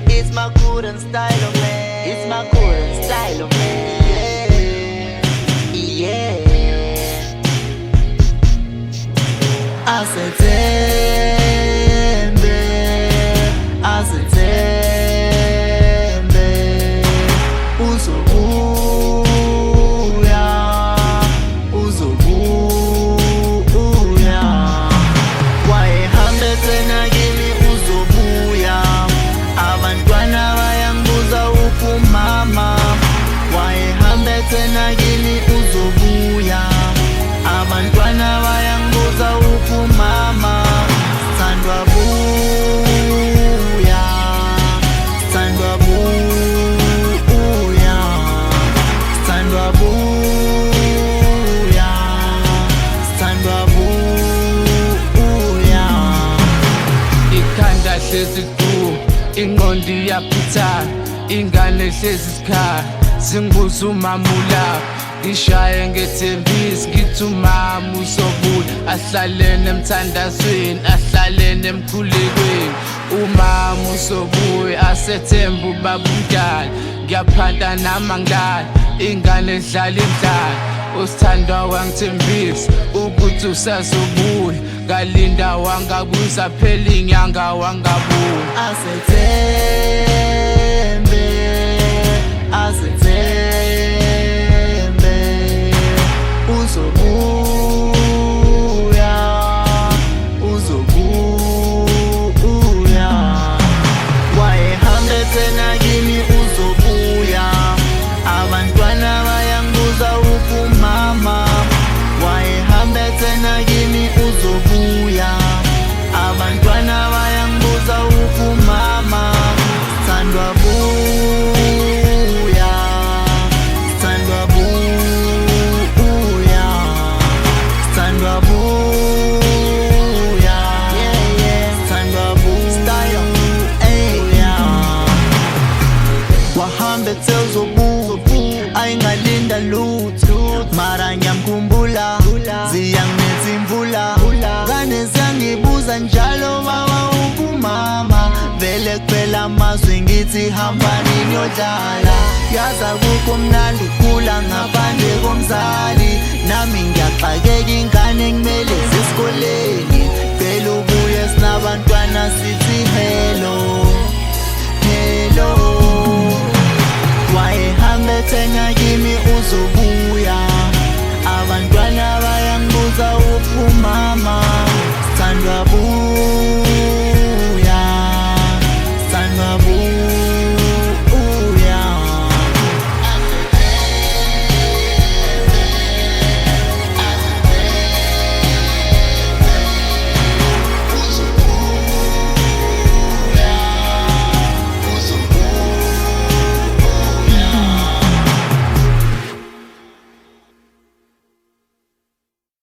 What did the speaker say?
It's Makhura style, man. It's Makhura style, man. Yeah. Asetembe, uzobuya. Wayehambe tena kimi uzobuya. Abantwana bayangibuza uphumama. Wayehambe tena kimi uzobuya. Abantwana bayangibuza uphumama. Sithandwa buya, sithandwa buya, sithandwa buya, sithandwa buya. Ikhanda hlezi du, ingqondo iyaphitha, ingane hlezi isikhala, zingibuza umamula. Ngishaye ngethembisi ngithi umama uzobuya, asihlalene emthandazweni, asihlalene emkhulekweni. Umama uzobuya, asethemba ubaba umdala. Ngiyaphanda nama ngilala, ingane idlala indlala. Usithandwa wangithembisa ukuthi usazobuya, ngalinda wangabuza phela inyanga wangabuya. Asetembe, uzobuya, uzobuya. Wayehambe tena kimi uzobuya. Abantwana bayangibuza uphumama. Wayehambe tena kimi uzobuya. Abantwana bayangibuza uphumama. Sithandwa buya, sithandwa buya, sithandwa buya, sithandwa buya. Wahambe uzobuya, ayingalinda lutho, mara ngiyamkhumbula, ziyanginetha imvula. Ngane ziyangibuza njalo baba uphumama. Vele kuphela amazwi ngithi hambani niyodlala. Yaza kukho mnandi ukukhula ngaphandle komzali. Nami ngiyaxakeka ingane